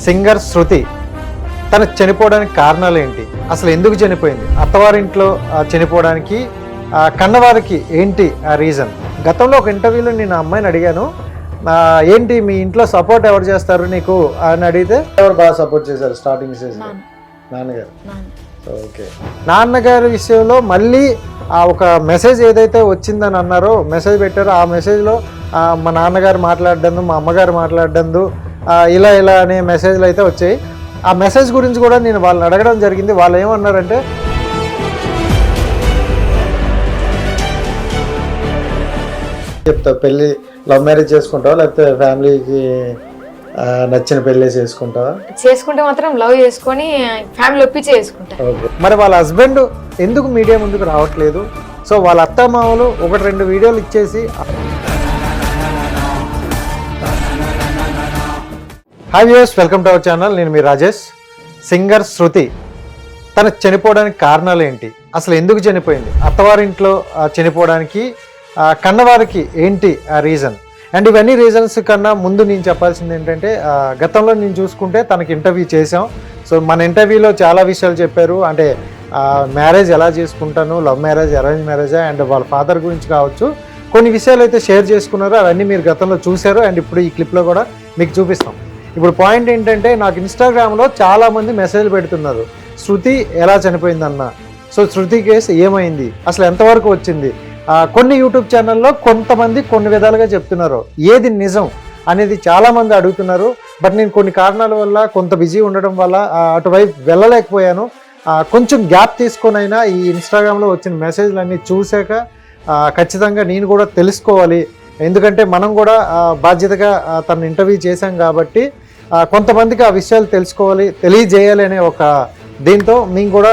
Singer శృతి తను చనిపోవడానికి కారణాలు ఏంటి, అసలు ఎందుకు చనిపోయింది, అత్తవారింట్లో చనిపోవడానికి కన్నవారికి ఏంటి ఆ రీజన్. గతంలో ఒక ఇంటర్వ్యూలో నేను అమ్మాయిని అడిగాను, ఏంటి మీ ఇంట్లో సపోర్ట్ ఎవరు చేస్తారు నీకు అని అడిగితే ఎవరు బాగా సపోర్ట్ చేశారు స్టార్టింగ్ స్టేజ్? నాన్నగారు. ఓకే, నాన్నగారి విషయంలో మళ్ళీ ఒక మెసేజ్ ఏదైతే వచ్చిందని అన్నారో, మెసేజ్ పెట్టారో, ఆ మెసేజ్లో మా నాన్నగారు మాట్లాడడం, మా అమ్మగారు మాట్లాడడం, ఇలా ఇలా అనే మెసేజ్లు అయితే వచ్చాయి. ఆ మెసేజ్ గురించి కూడా నేను వాళ్ళని అడగడం జరిగింది. వాళ్ళు ఏమన్నారంటే, చెప్తా పెళ్ళి లవ్ మ్యారేజ్ చేసుకుంటావా లేకపోతే ఫ్యామిలీకి నచ్చిన పెళ్ళి చేసుకుంటావా? చేసుకుంటే మాత్రం లవ్ చేసుకొని ఫ్యామిలీ ఒప్పించి చేసుకుంటా. ఓకే, మరి వాళ్ళ హస్బెండ్ ఎందుకు మీడియా ముందుకు రావట్లేదు? సో వాళ్ళ అత్తమామలు 1-2 వీడియోలు ఇచ్చేసి, hi viewers, welcome to our channel. నేను మీ రాజేష్. సింగర్ శృతి తను చనిపోవడానికి కారణాలు ఏంటి, అసలు ఎందుకు చనిపోయింది, అత్తవారింట్లో చనిపోవడానికి కన్నవారికి ఏంటి ఆ రీజన్, అండ్ ఇవన్నీ రీజన్స్ కన్నా ముందు నేను చెప్పాల్సింది ఏంటంటే, గతంలో నేను చూసుకుంటే తనకి ఇంటర్వ్యూ చేసాం. సో మన ఇంటర్వ్యూలో చాలా విషయాలు చెప్పారు. అంటే మ్యారేజ్ ఎలా చేసుకుంటాను, లవ్ మ్యారేజ్, అరేంజ్ మ్యారేజా, అండ్ వాళ్ళ ఫాదర్ గురించి కావచ్చు, కొన్ని విషయాలు అయితే షేర్ చేసుకున్నారు. అవన్నీ మీరు గతంలో చూశారు, అండ్ ఇప్పుడు ఈ క్లిప్లో కూడా మీకు చూపిస్తాం. ఇప్పుడు పాయింట్ ఏంటంటే, నాకు ఇన్స్టాగ్రామ్లో చాలామంది మెసేజ్లు పెడుతున్నారు, శృతి ఎలా చనిపోయిందన్న, సో శృతి కేసు ఏమైంది, అసలు ఎంతవరకు వచ్చింది. కొన్ని యూట్యూబ్ ఛానల్లో కొంతమంది కొన్ని విధాలుగా చెప్తున్నారు, ఏది నిజం అనేది చాలామంది అడుగుతున్నారు. బట్ నేను కొన్ని కారణాల వల్ల, కొంత బిజీ ఉండడం వల్ల అటువైపు వెళ్ళలేకపోయాను. కొంచెం గ్యాప్ తీసుకొనైనా ఈ ఇన్స్టాగ్రామ్లో వచ్చిన మెసేజ్లన్నీ చూశాక ఖచ్చితంగా నేను కూడా తెలుసుకోవాలి. ఎందుకంటే మనం కూడా బాధ్యతగా తను ఇంటర్వ్యూ చేశాం కాబట్టి కొంతమందికి ఆ విషయాలు తెలుసుకోవాలి, తెలియజేయాలి అనే ఒక దీంతో మేము కూడా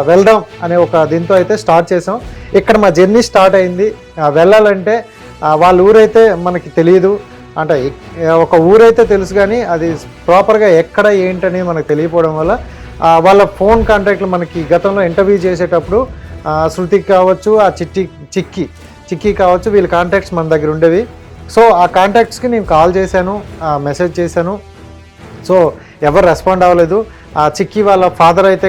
వెళ్దాం అనే ఒక దీంతో అయితే స్టార్ట్ చేసాం. ఇక్కడ మా జర్నీ స్టార్ట్ అయింది. వెళ్ళాలంటే వాళ్ళ ఊరైతే మనకి తెలియదు, అంటే ఒక ఊరైతే తెలుసు కానీ అది ప్రాపర్గా ఎక్కడ ఏంటని మనకు తెలియకపోవడం వల్ల వాళ్ళ ఫోన్ కాంటాక్ట్లు మనకి గతంలో ఇంటర్వ్యూ చేసేటప్పుడు శృతికి కావచ్చు, ఆ చిక్కి కావచ్చు, వీళ్ళ కాంటాక్ట్స్ మన దగ్గర ఉండేవి. సో ఆ కాంటాక్ట్స్కి నేను కాల్ చేశాను, మెసేజ్ చేశాను. సో ఎవరు రెస్పాండ్ అవ్వలేదు. చిక్కి వాళ్ళ ఫాదర్ అయితే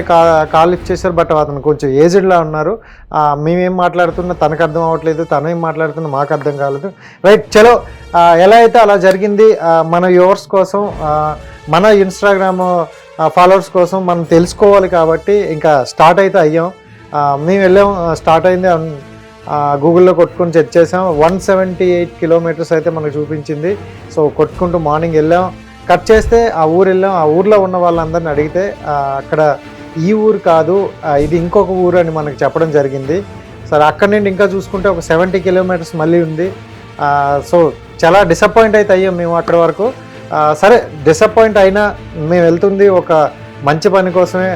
కాల్ లిఫ్ట్ చేశారు, బట్ అతను కొంచెం ఏజ్డ్లా ఉన్నారు. మేమేం మాట్లాడుతున్నా తనకు అర్థం అవ్వట్లేదు, తను ఏం మాట్లాడుతున్నా మాకు అర్థం కాలేదు. రైట్, చలో ఎలా అయితే అలా జరిగింది. మన వ్యూవర్స్ కోసం, మన ఇన్స్టాగ్రామ్ ఫాలోవర్స్ కోసం మనం తెలుసుకోవాలి కాబట్టి ఇంకా స్టార్ట్ అయితే అయ్యాం. మేము వెళ్ళాం, స్టార్ట్ అయింది. గూగుల్లో కొట్టుకొని చెక్ చేసాం. 178 కిలోమీటర్స్ అయితే మనకు చూపించింది. సో కొట్టుకుంటూ మార్నింగ్ వెళ్ళాం. కట్ చేస్తే ఆ ఊరు వెళ్ళాం. ఆ ఊర్లో ఉన్న వాళ్ళందరిని అడిగితే అక్కడ ఈ ఊరు కాదు, ఇది ఇంకొక ఊరు అని మనకు చెప్పడం జరిగింది. సరే, అక్కడి నుండి ఇంకా చూసుకుంటే ఒక 70 కిలోమీటర్స్ మళ్ళీ ఉంది. సో చాలా డిసప్పాయింట్ అయితే అయ్యాం మేము అక్కడి వరకు. సరే, డిసప్పాయింట్ అయినా మేము వెళ్తుంది ఒక మంచి పని కోసమే,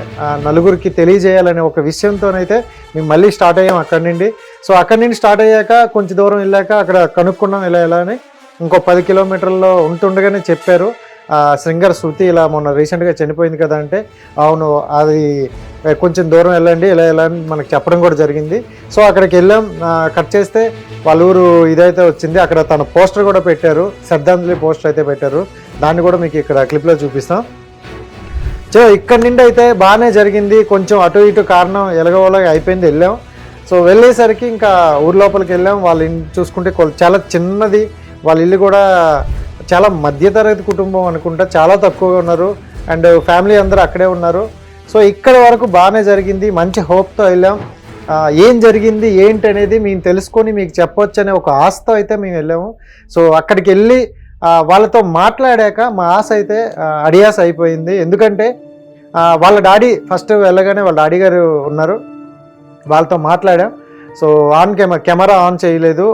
నలుగురికి తెలియజేయాలనే ఒక విషయంతోనైతే మేము మళ్ళీ స్టార్ట్ అయ్యాం అక్కడి నుండి. సో అక్కడి నుండి స్టార్ట్ అయ్యాక కొంచెం దూరం వెళ్ళాక అక్కడ కనుక్కున్నాం ఎలా అని. ఇంకో 10 కిలోమీటర్లలో ఉంటుండగానే చెప్పారు, సింగర్ శృతి ఇలా మొన్న రీసెంట్గా చనిపోయింది కదా అంటే, అవును అది కొంచెం దూరం వెళ్ళండి ఇలా అని మనకు చెప్పడం కూడా జరిగింది. సో అక్కడికి వెళ్ళాం. కట్ చేస్తే వాళ్ళ ఊరు ఇదైతే వచ్చింది. అక్కడ తన పోస్టర్ కూడా పెట్టారు, శ్రద్ధాంజలి పోస్టర్ అయితే పెట్టారు. దాన్ని కూడా మీకు ఇక్కడ క్లిప్లో చూపిస్తాం. సో ఇక్కడి నుండి అయితే బాగానే జరిగింది. కొంచెం అటు ఇటు కారణం ఎలాగోలాగా అయిపోయింది. వెళ్ళాం. సో వెళ్ళేసరికి ఇంకా ఊరి లోపలికి వెళ్ళాం. వాళ్ళ ఇల్లు చూసుకుంటే చాలా చిన్నది. వాళ్ళ ఇల్లు కూడా చాలా మధ్యతరగతి కుటుంబం అనుకుంటా, చాలా తక్కువగా ఉన్నారు. అండ్ ఫ్యామిలీ అందరూ అక్కడే ఉన్నారు. సో ఇక్కడ వరకు బాగానే జరిగింది. మంచి హోప్తో వెళ్ళాం. ఏం జరిగింది ఏంటి అనేది మేము తెలుసుకొని మీకు చెప్పొచ్చు అనే ఒక ఆశతో అయితే మేము వెళ్ళాము. సో అక్కడికి వెళ్ళి వాళ్ళతో మాట్లాడాక మా ఆశ అయితే అడియాస అయిపోయింది. ఎందుకంటే వాళ్ళ డాడీ ఫస్ట్ వెళ్ళగానే వాళ్ళ డాడీ గారు ఉన్నారు, వాళ్ళతో మాట్లాడాం. సో కెమెరా ఆన్ చేయలేదు.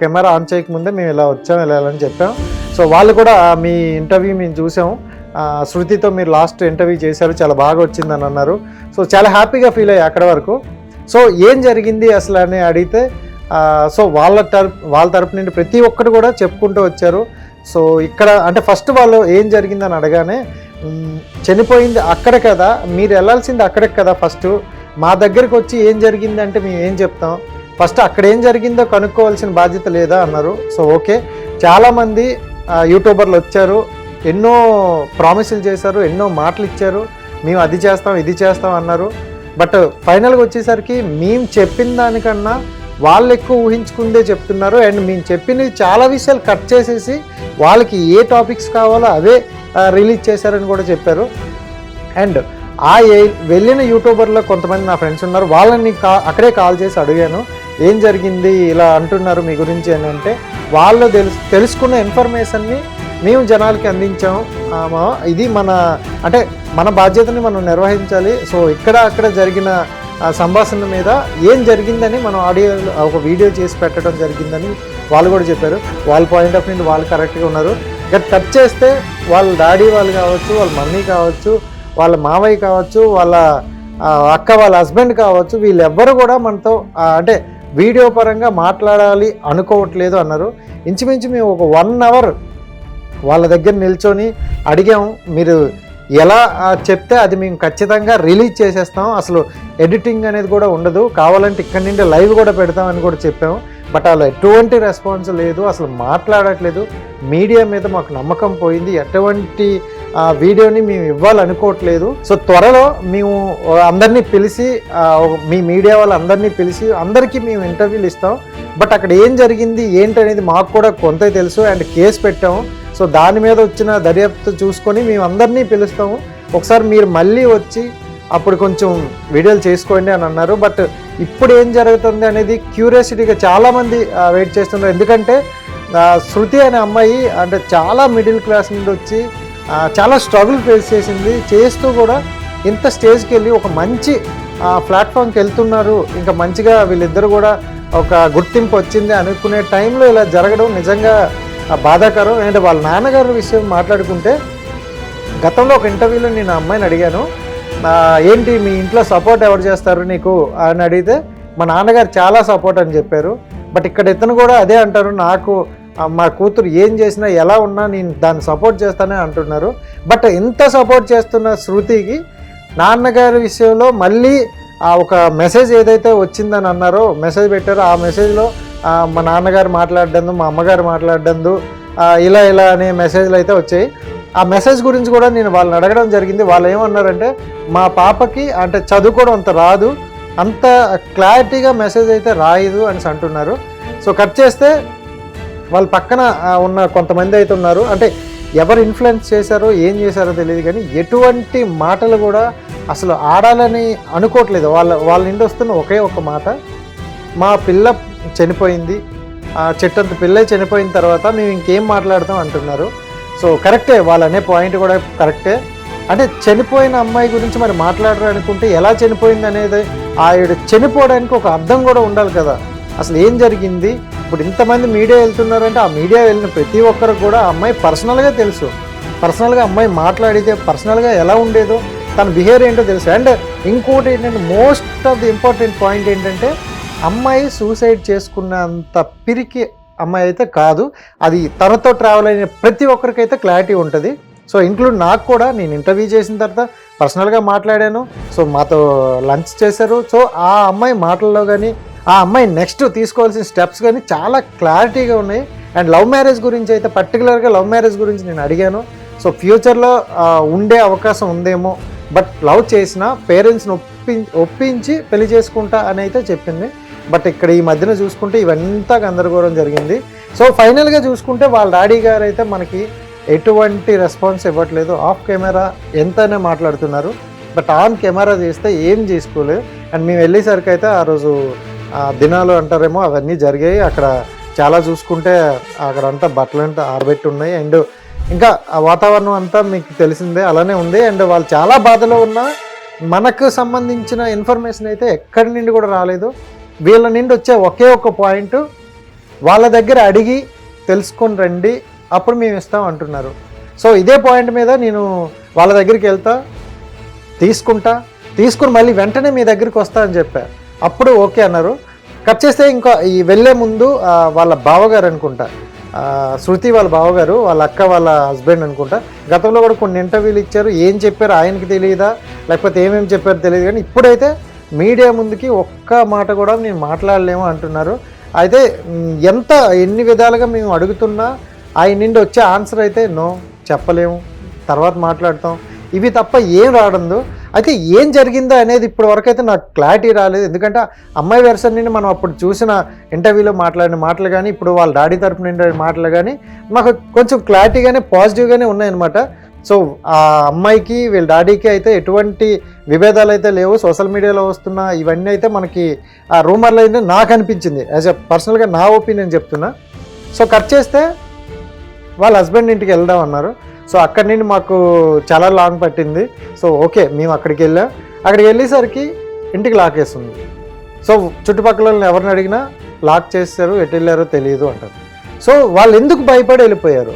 కెమెరా ఆన్ చేయకముందే మేము ఇలా వచ్చాం, వెళ్ళాలని చెప్పాం. సో వాళ్ళు కూడా మీ ఇంటర్వ్యూ మేము చూసాము, శృతితో మీరు లాస్ట్ ఇంటర్వ్యూ చేశారు, చాలా బాగా వచ్చిందని అన్నారు. సో చాలా హ్యాపీగా ఫీల్ అయ్యాయి అక్కడ వరకు. సో ఏం జరిగింది అసలు అని అడిగితే, సో వాళ్ళ తరపు నుండి ప్రతి ఒక్కరు కూడా చెప్పుకుంటూ వచ్చారు. సో ఇక్కడ అంటే ఫస్ట్ వాళ్ళు ఏం జరిగిందని అడగానే, చనిపోయింది అక్కడే కదా, మీరు వెళ్ళాల్సింది అక్కడే కదా, ఫస్ట్ మా దగ్గరికి వచ్చి ఏం జరిగింది అంటే మేము ఏం చెప్తాం, ఫస్ట్ అక్కడ ఏం జరిగిందో కనుక్కోవాల్సిన బాధ్యత లేదా అన్నారు. సో ఓకే, చాలామంది యూట్యూబర్లు వచ్చారు, ఎన్నో ప్రామిసులు చేశారు, ఎన్నో మాటలు ఇచ్చారు, మేము అది చేస్తాం ఇది చేస్తాం అన్నారు. బట్ ఫైనల్గా వచ్చేసరికి మేము చెప్పిన దానికన్నా వాళ్ళు ఎక్కువ ఊహించుకుందే చెప్తున్నారు. అండ్ మేము చెప్పినవి చాలా విషయాలు కట్ చేసేసి వాళ్ళకి ఏ టాపిక్స్ కావాలో అవే రిలీజ్ చేశారని కూడా చెప్పారు. అండ్ వెళ్ళిన యూట్యూబర్లో కొంతమంది నా ఫ్రెండ్స్ ఉన్నారు, వాళ్ళని అక్కడే కాల్ చేసి అడిగాను, ఏం జరిగింది ఇలా అంటున్నారు మీ గురించి అని అంటే, వాళ్ళు తెలుసుకున్న ఇన్ఫర్మేషన్ని మేము జనాలకి అందించాము. ఇది మన బాధ్యతని మనం నిర్వహించాలి. సో అక్కడ జరిగిన సంభాషణ మీద ఏం జరిగిందని మనం ఆడియో ఒక వీడియో చేసి పెట్టడం జరిగిందని వాళ్ళు కూడా చెప్పారు. వాళ్ళ పాయింట్ ఆఫ్ వ్యూ వాళ్ళు కరెక్ట్గా ఉన్నారు. కట్ చేస్తే వాళ్ళ డాడీ వాళ్ళు కావచ్చు, వాళ్ళ మమ్మీ కావచ్చు, వాళ్ళ మావయ్య కావచ్చు, వాళ్ళ అక్క వాళ్ళ హస్బెండ్ కావచ్చు, వీళ్ళెవ్వరు కూడా మనతో వీడియో పరంగా మాట్లాడాలి అనుకోవట్లేదు అన్నారు. ఇంచుమించు మేము ఒక 1 అవర్ వాళ్ళ దగ్గర నిల్చొని అడిగాము, మీరు ఎలా చెప్తే అది మేము ఖచ్చితంగా రిలీజ్ చేసేస్తాం, అసలు ఎడిటింగ్ అనేది కూడా ఉండదు, కావాలంటే ఇక్కడ నుండి లైవ్ కూడా పెడతామని కూడా చెప్పాము. బట్ అలా ఎటువంటి రెస్పాన్స్ లేదు, అసలు మాట్లాడట్లేదు. మీడియా మీద మాకు నమ్మకం పోయింది, ఎటువంటి వీడియోని మేము ఇవ్వాలనుకోవట్లేదు. సో త్వరలో మేము అందరినీ పిలిచి మీ మీడియా వాళ్ళందరినీ పిలిచి అందరికీ మేము ఇంటర్వ్యూలు ఇస్తాం. బట్ అక్కడ ఏం జరిగింది ఏంటనేది మాకు కూడా కొంత తెలుసు. అండ్ కేసు పెట్టాము. సో దాని మీద వచ్చిన దర్యాప్తు చూసుకొని మేము అందరినీ పిలుస్తాము, ఒకసారి మీరు మళ్ళీ వచ్చి అప్పుడు కొంచెం వీడియోలు చేసుకోండి అని అన్నారు. బట్ ఇప్పుడు ఏం జరుగుతుంది అనేది క్యూరియాసిటీగా చాలామంది వెయిట్ చేస్తున్నారు. ఎందుకంటే శృతి అనే అమ్మాయి చాలా మిడిల్ క్లాస్ నుండి వచ్చి చాలా స్ట్రగుల్ ఫేస్ చేసింది, చేస్తూ కూడా ఇంత స్టేజ్కి వెళ్ళి ఒక మంచి ప్లాట్ఫామ్కి వెళ్తున్నారు, ఇంకా మంచిగా వీళ్ళిద్దరు కూడా ఒక గుర్తింపు వచ్చింది అనుకునే టైంలో ఇలా జరగడం నిజంగా బాధాకరం. అండ్ వాళ్ళ నాన్నగారి విషయం మాట్లాడుకుంటే, గతంలో ఒక ఇంటర్వ్యూలో నేను ఆ అమ్మాయిని అడిగాను, ఏంటి మీ ఇంట్లో సపోర్ట్ ఎవరు చేస్తారు నీకు అని అడిగితే మా నాన్నగారు చాలా సపోర్ట్ అని చెప్పారు. బట్ ఇక్కడ ఇతను కూడా అదే అంటారు, నాకు మా కూతురు ఏం చేసినా ఎలా ఉన్నా నేను దాన్ని సపోర్ట్ చేస్తానే అంటున్నారు. బట్ ఇంత సపోర్ట్ చేస్తున్న శృతికి నాన్నగారి విషయంలో మళ్ళీ ఒక మెసేజ్ ఏదైతే వచ్చిందని అన్నారో, మెసేజ్ పెట్టారో, ఆ మెసేజ్లో మా నాన్నగారు మాట్లాడడం, మా అమ్మగారు మాట్లాడడం, ఇలా అనే మెసేజ్లు అయితే వచ్చాయి. ఆ మెసేజ్ గురించి కూడా నేను వాళ్ళని అడగడం జరిగింది. వాళ్ళు ఏమన్నారంటే, మా పాపకి చదువుకోవడం అంత రాదు, అంత క్లారిటీగా మెసేజ్ అయితే రాయదు అని అంటున్నారు. సో కట్ చేస్తే వాళ్ళ పక్కన ఉన్న కొంతమంది అయితే ఉన్నారు, ఎవరు ఇన్ఫ్లుయెన్స్ చేశారో ఏం చేశారో తెలియదు, కానీ ఎటువంటి మాటలు కూడా అసలు ఆడాలని అనుకోవట్లేదు. వాళ్ళ నుండి వస్తున్న ఒకే ఒక మాట, మా పిల్ల చనిపోయింది, చెట్టంత పిల్ల చనిపోయిన తర్వాత మేము ఇంకేం మాట్లాడతాం అంటున్నారు. సో కరెక్టే, వాళ్ళు అనే పాయింట్ కూడా కరెక్టే. చనిపోయిన అమ్మాయి గురించి మరి మాట్లాడరు అనుకుంటే ఎలా చనిపోయింది అనేది, ఆవిడ చనిపోవడానికి ఒక అర్థం కూడా ఉండాలి కదా. అసలు ఏం జరిగింది? ఇప్పుడు ఇంతమంది మీడియా వెళ్తున్నారంటే, ఆ మీడియా వెళ్ళిన ప్రతి ఒక్కరికి కూడా ఆ అమ్మాయి పర్సనల్గా తెలుసు, పర్సనల్గా అమ్మాయి మాట్లాడితే పర్సనల్గా ఎలా ఉండేదో, తన బిహేవియర్ ఏంటో తెలుసు. అండ్ ఇంకోటి ఏంటంటే, most of the important point ఏంటంటే, అమ్మాయి సూసైడ్ చేసుకున్నంత పిరికి అమ్మాయి అయితే కాదు. అది తనతో ట్రావెల్ అయిన ప్రతి ఒక్కరికైతే క్లారిటీ ఉంటుంది. సో ఇంక్లూడ్ నాకు కూడా, నేను ఇంటర్వ్యూ చేసిన తర్వాత పర్సనల్గా మాట్లాడాను. సో మాతో లంచ్ చేశారు. సో ఆ అమ్మాయి మాటల్లో కానీ, ఆ అమ్మాయి నెక్స్ట్ తీసుకోవాల్సిన స్టెప్స్ కానీ చాలా క్లారిటీగా ఉన్నాయి. అండ్ లవ్ మ్యారేజ్ గురించి అయితే, పర్టికులర్గా లవ్ మ్యారేజ్ గురించి నేను అడిగాను. సో ఫ్యూచర్లో ఉండే అవకాశం ఉందేమో, బట్ లవ్ చేసిన పేరెంట్స్ని ఒప్పించి పెళ్లి చేసుకుంటా అని అయితే చెప్పింది. బట్ ఇక్కడ ఈ మధ్యన చూసుకుంటే ఇవంతా గందరగోళం జరిగింది. సో ఫైనల్గా చూసుకుంటే వాళ్ళ డాడీ గారు అయితే మనకి ఎటువంటి రెస్పాన్స్ ఇవ్వట్లేదు. ఆఫ్ కెమెరా ఎంతైనా మాట్లాడుతున్నారు, బట్ ఆన్ కెమెరా చేస్తే ఏం చేసుకోలేదు. అండ్ మేము వెళ్ళేసరికి అయితే ఆ రోజు దినాలు అంటారేమో అవన్నీ జరిగాయి. అక్కడ చాలా చూసుకుంటే అక్కడంతా బట్టలు అంతా ఆరబెట్టి ఉన్నాయి. అండ్ ఇంకా ఆ వాతావరణం అంతా మీకు తెలిసిందే, అలానే ఉంది. అండ్ వాళ్ళు చాలా బాధలో ఉన్నా మనకు సంబంధించిన ఇన్ఫర్మేషన్ అయితే ఎక్కడి నుండి కూడా రాలేదు. వీళ్ళ నుండి వచ్చే ఒకే ఒక పాయింట్, వాళ్ళ దగ్గర అడిగి తెలుసుకొని రండి, అప్పుడు మేము ఇస్తాం అంటున్నారు. సో ఇదే పాయింట్ మీద నేను వాళ్ళ దగ్గరికి వెళ్తా, తీసుకుని మళ్ళీ వెంటనే మీ దగ్గరికి వస్తా అని చెప్పా. అప్పుడు ఓకే అన్నారు. కట్ చేస్తే ఇంకా ఈ వెళ్ళే ముందు వాళ్ళ బావగారు అనుకుంటా, శృతి వాళ్ళ బావగారు, వాళ్ళ అక్క వాళ్ళ హస్బెండ్ అనుకుంటా, గతంలో కూడా కొన్ని ఇంటర్వ్యూలు ఇచ్చారు. ఏం చెప్పారు ఆయనకి తెలియదా, లేకపోతే ఏమేమి చెప్పారో తెలియదు, కానీ ఇప్పుడైతే మీడియా ముందుకి ఒక్క మాట కూడా నేను మాట్లాడలేము అంటున్నారు. అయితే ఎన్ని విధాలుగా మేము అడుగుతున్నా ఆయన నుండి వచ్చే ఆన్సర్ అయితే నో, చెప్పలేము, తర్వాత మాట్లాడతాం, ఇవి తప్ప ఏం రావడందు. అయితే ఏం జరిగిందో అనేది ఇప్పటి వరకు అయితే నాకు క్లారిటీ రాలేదు. ఎందుకంటే అమ్మాయి వెర్షన్ నుండి మనం అప్పుడు చూసిన ఇంటర్వ్యూలో మాట్లాడిన మాటలు కానీ ఇప్పుడు వాళ్ళ డాడీ తరపు నుండి మాటలు కానీ మాకు కొంచెం క్లారిటీగానే పాజిటివ్గానే ఉన్నాయన్నమాట. సో ఆ అమ్మాయికి వీళ్ళ డాడీకి అయితే ఎటువంటి విభేదాలు అయితే లేవు. సోషల్ మీడియాలో వస్తున్న ఇవన్నీ అయితే మనకి ఆ రూమర్లు అయితే నాకు అనిపించింది, యాజ్ ఎ పర్సనల్గా నా ఒపీనియన్ చెప్తున్నా. సో కట్ చేస్తే వాళ్ళ హస్బెండ్ ఇంటికి వెళ్దాం అన్నారు. సో అక్కడి నుండి మాకు చాలా లాంగ్ పట్టింది. సో ఓకే, మేము అక్కడికి వెళ్ళేసరికి ఇంటికి లాక్ వేస్తుంది. సో చుట్టుపక్కల ఎవరిని అడిగినా లాక్ చేస్తారు, ఎటు వెళ్ళారో తెలియదు అంటారు. సో వాళ్ళు ఎందుకు భయపడి వెళ్ళిపోయారు?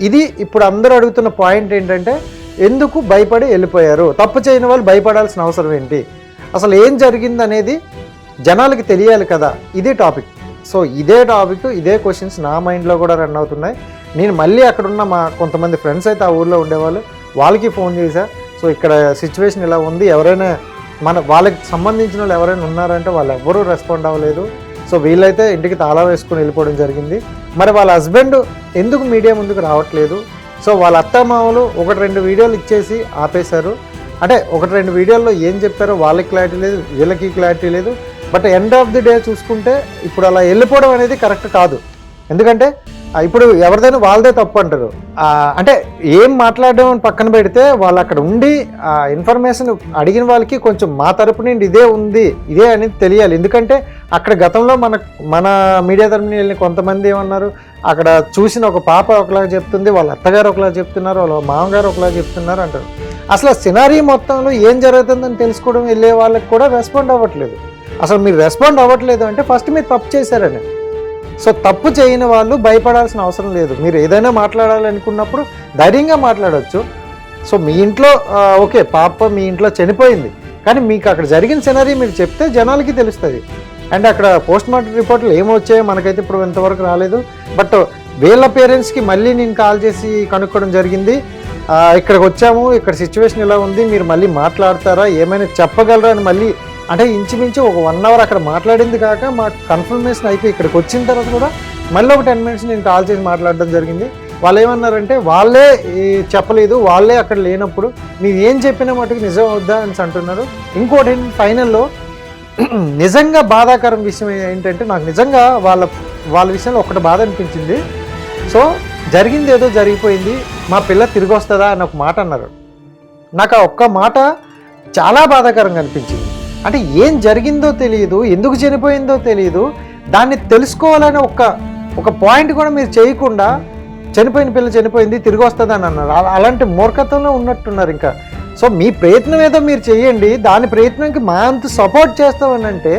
ఇది ఇప్పుడు అందరూ అడుగుతున్న పాయింట్ ఏంటంటే, ఎందుకు భయపడి వెళ్ళిపోయారు? తప్పు చేయని వాళ్ళు భయపడాల్సిన అవసరం ఏంటి? అసలు ఏం జరిగింది అనేది జనాలకి తెలియాలి కదా, ఇదే టాపిక్. సో ఇదే టాపిక్, ఇదే క్వశ్చన్స్ నా మైండ్లో కూడా రన్ అవుతున్నాయి. నేను మళ్ళీ అక్కడున్న మా కొంతమంది ఫ్రెండ్స్ అయితే ఆ ఊళ్ళో ఉండేవాళ్ళు, వాళ్ళకి ఫోన్ చేశా. సో ఇక్కడ సిచ్యువేషన్ ఇలా ఉంది, ఎవరైనా వాళ్ళకి సంబంధించిన వాళ్ళు ఎవరైనా ఉన్నారంటే వాళ్ళు ఎవ్వరూ రెస్పాండ్ అవ్వలేదు. సో వీళ్ళైతే ఇంటికి తాళా వేసుకుని వెళ్ళిపోవడం జరిగింది. మరి వాళ్ళ హస్బెండ్ ఎందుకు మీడియా ముందుకు రావట్లేదు? సో వాళ్ళ అత్తమామలు 1-2 వీడియోలు ఇచ్చేసి ఆపేశారు. అంటే 1-2 వీడియోల్లో ఏం చెప్పారో వాళ్ళకి క్లారిటీ లేదు, వీళ్ళకి క్లారిటీ లేదు. But end of the day చూసుకుంటే ఇప్పుడు అలా వెళ్ళిపోవడం అనేది కరెక్ట్ కాదు. ఎందుకంటే ఇప్పుడు ఎవరిదైనా వాళ్ళదే తప్పు అంటారు. అంటే ఏం మాట్లాడడం అని పక్కన పెడితే వాళ్ళు అక్కడ ఉండి ఇన్ఫర్మేషన్ అడిగిన వాళ్ళకి కొంచెం మా తరపు నుండి ఇదే ఉంది, ఇదే అనేది తెలియాలి. ఎందుకంటే అక్కడ గతంలో మన మీడియా తరపున వెళ్ళిన కొంతమంది ఏమన్నారు, అక్కడ చూసిన ఒక పాప ఒకలాగా చెప్తుంది, వాళ్ళ అత్తగారు ఒకలాగా చెప్తున్నారు, వాళ్ళ మామగారు ఒకలాగా చెప్తున్నారు అంటారు. అసలు సినారీ మొత్తంలో ఏం జరుగుతుందని తెలుసుకోవడం వెళ్ళే వాళ్ళకి కూడా రెస్పాండ్ అవ్వట్లేదు. అసలు మీరు రెస్పాండ్ అవ్వట్లేదు అంటే ఫస్ట్ మీరు తప్పు చేశారని. సో తప్పు చేయని వాళ్ళు భయపడాల్సిన అవసరం లేదు. మీరు ఏదైనా మాట్లాడాలనుకున్నప్పుడు ధైర్యంగా మాట్లాడవచ్చు. సో మీ ఇంట్లో ఓకే, పాప మీ ఇంట్లో చనిపోయింది, కానీ మీకు అక్కడ జరిగిన సినరీ మీరు చెప్తే జనాలకి తెలుస్తుంది. అండ్ అక్కడ పోస్ట్ మార్టం రిపోర్ట్లు ఏమొచ్చాయో మనకైతే ఇప్పుడు ఇంతవరకు రాలేదు. బట్ వీళ్ళ పేరెంట్స్కి మళ్ళీ నేను కాల్ చేసి కనుక్కోవడం జరిగింది. ఇక్కడికి వచ్చాము, ఇక్కడ సిచ్యువేషన్ ఇలా ఉంది, మీరు మళ్ళీ మాట్లాడతారా, ఏమైనా చెప్పగలరా అని మళ్ళీ, అంటే ఇంచుమించు ఒక 1 అవర్ అక్కడ మాట్లాడింది కాక మాకు కన్ఫర్మేషన్ అయిపోయి ఇక్కడికి వచ్చిన తర్వాత కూడా మళ్ళీ ఒక 10 మినిట్స్ నేను కాల్ చేసి మాట్లాడడం జరిగింది. వాళ్ళు ఏమన్నారంటే వాళ్ళే చెప్పలేదు, వాళ్ళే అక్కడ లేనప్పుడు మీరు ఏం చెప్పినా మటుకు నిజం అవుద్దా అని అంటున్నారు. ఇంకోటి ఫైనల్లో నిజంగా బాధాకరం విషయం ఏంటంటే, నాకు నిజంగా వాళ్ళ విషయంలో ఒకటి బాధ అనిపించింది. సో జరిగింది ఏదో జరిగిపోయింది, మా పిల్ల తిరిగి వస్తుందా అని ఒక మాట అన్నారు. నాకు ఆ ఒక్క మాట చాలా బాధాకరంగా అనిపించింది. అంటే ఏం జరిగిందో తెలియదు, ఎందుకు చనిపోయిందో తెలియదు, దాన్ని తెలుసుకోవాలని ఒక పాయింట్ కూడా మీరు చేయకుండా చనిపోయిన పిల్ల చనిపోయింది తిరిగి వస్తుందని అన్నారు. అలాంటి మూర్ఖత్వంలో ఉన్నట్టున్నారు. ఇంకా సో మీ ప్రయత్నం ఏదో మీరు చేయండి, దాని ప్రయత్నంకి మా అంత సపోర్ట్ చేస్తామని అంటే,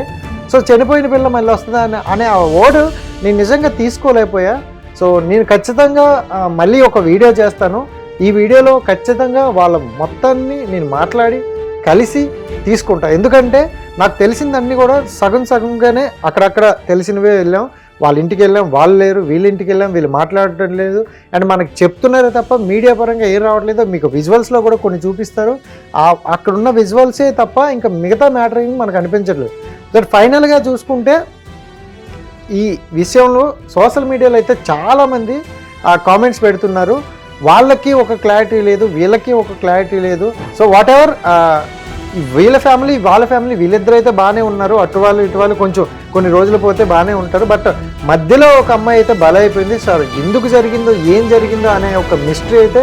సో చనిపోయిన పిల్ల మళ్ళీ వస్తుందా అనే ఆ వర్డ్ నేను నిజంగా తీసుకోలేకపోయా. సో నేను ఖచ్చితంగా మళ్ళీ ఒక వీడియో చేస్తాను. ఈ వీడియోలో ఖచ్చితంగా వాళ్ళ మొత్తాన్ని నేను మాట్లాడి కలిసి తీసుకుంటా. ఎందుకంటే నాకు తెలిసిందన్నీ కూడా సగం సగంగానే అక్కడక్కడ తెలిసినవే వెళ్ళాం. వాళ్ళ ఇంటికి వెళ్ళాం, వాళ్ళు లేరు, వీళ్ళ ఇంటికి వెళ్ళాం, వీళ్ళు మాట్లాడటం లేదు. అండ్ మనకి చెప్తున్నారే తప్ప మీడియా పరంగా ఏం రావట్లేదు. మీకు విజువల్స్లో కూడా కొన్ని చూపిస్తారు, అక్కడున్న విజువల్సే తప్ప ఇంకా మిగతా మ్యాటర్ ఏమి మనకు అనిపించట్లేదు. బట్ ఫైనల్గా చూసుకుంటే ఈ విషయంలో సోషల్ మీడియాలో అయితే చాలామంది కామెంట్స్ పెడుతున్నారు. వాళ్ళకి ఒక క్లారిటీ లేదు, వీళ్ళకి ఒక క్లారిటీ లేదు. సో వాట్ ఎవర్, వీళ్ళ ఫ్యామిలీ వాళ్ళ ఫ్యామిలీ వీళ్ళిద్దరు అయితే బాగానే ఉన్నారు, అటు వాళ్ళు ఇటు వాళ్ళు కొంచెం కొన్ని రోజులు పోతే బాగానే ఉంటారు. బట్ మధ్యలో ఒక అమ్మాయి అయితే బలైపోయింది. సార్ ఎందుకు జరిగిందో ఏం జరిగిందో అనే ఒక మిస్టరీ అయితే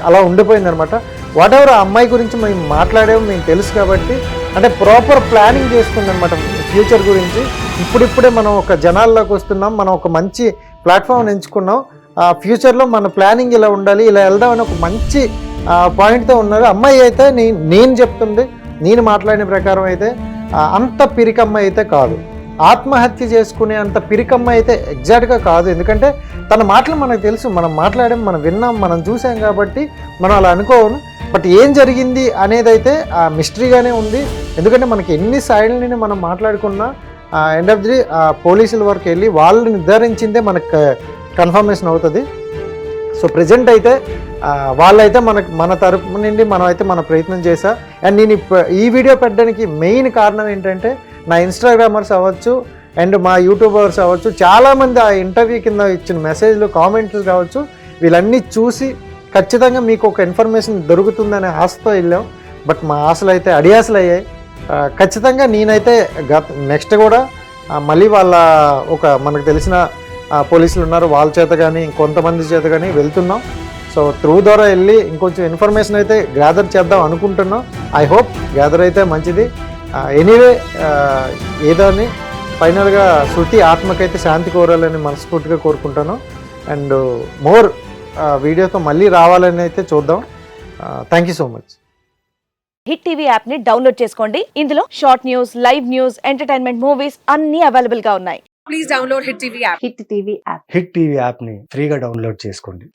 అలా ఉండిపోయింది అనమాట. వాట్ ఎవర్, ఆ అమ్మాయి గురించి మేము మాట్లాడేమో మేము తెలుసు కాబట్టి, అంటే ప్రాపర్ ప్లానింగ్ చేసుకుందనమాట ఫ్యూచర్ గురించి. ఇప్పుడిప్పుడే మనం ఒక జనాల్లోకి వస్తున్నాం, మనం ఒక మంచి ప్లాట్ఫామ్ ఎంచుకున్నాం. ఫ్యూచర్లో మన ప్లానింగ్ ఇలా ఉండాలి, ఇలా వెళ్దామని ఒక మంచి పాయింట్తో ఉన్నారు. అమ్మాయి అయితే నేను చెప్తుంది, నేను మాట్లాడిన ప్రకారం అయితే అంత పిరికమ్మ అయితే కాదు, ఆత్మహత్య చేసుకునే అంత పిరికమ్మ అయితే ఎగ్జాక్ట్గా కాదు. ఎందుకంటే తన మాటలు మనకు తెలుసు, మనం మాట్లాడాం, మనం విన్నాం, మనం చూసాం కాబట్టి మనం అలా అనుకోను. బట్ ఏం జరిగింది అనేది అయితే మిస్టరీగానే ఉంది. ఎందుకంటే మనకి ఎన్ని సైడ్లని మనం మాట్లాడుకున్నా ఎండ్ ఆఫ్ ది పోలీసుల వరకు వెళ్ళి వాళ్ళు నిర్ధారించిందే మనకు కన్ఫర్మేషన్ అవుతుంది. సో ప్రజెంట్ అయితే వాళ్ళైతే మన తరపు నుండి మనమైతే మన ప్రయత్నం చేశా. అండ్ నేను ఈ వీడియో పెట్టడానికి మెయిన్ కారణం ఏంటంటే, నా ఇన్స్టాగ్రామర్స్ అవ్వచ్చు అండ్ మా యూట్యూబర్స్ అవ్వచ్చు, చాలామంది ఆ ఇంటర్వ్యూ కింద ఇచ్చిన మెసేజ్లు కామెంట్లు కావచ్చు, వీళ్ళన్నీ చూసి ఖచ్చితంగా మీకు ఒక ఇన్ఫర్మేషన్ దొరుకుతుందనే ఆశతో వెళ్ళాం. బట్ మా ఆశలు అయితే అడియాసలు అయ్యాయి. ఖచ్చితంగా నేనైతే నెక్స్ట్ కూడా మళ్ళీ వాళ్ళ మనకు తెలిసిన పోలీసులు ఉన్నారు, వాళ్ళ చేత కానీ ఇంకొంతమంది చేత కానీ వెళ్తున్నాం. సో త్రూ ద్వారా వెళ్ళి ఇంకొంచెం ఇన్ఫర్మేషన్ అయితే గ్యాదర్ చేద్దాం అనుకుంటున్నాం. ఐ హోప్ గ్యాదర్ అయితే మంచిది. ఎనీవే ఏదోని ఫైనల్గా శృతి ఆత్మకైతే శాంతి కోరాలని మనస్ఫూర్తిగా కోరుకుంటాను. అండ్ మోర్ వీడియోతో మళ్ళీ రావాలని అయితే చూద్దాం. Thank you so much. Hit TV app ని డౌన్లోడ్ చేసుకోండి. ఇందులో short news, live news, entertainment movies అన్ని అవైలబుల్ గా ఉన్నాయి. Please download Hit TV app. Hit TV app. Hit TV యాప్ని ఫ్రీగా డౌన్లోడ్ చేసుకోండి.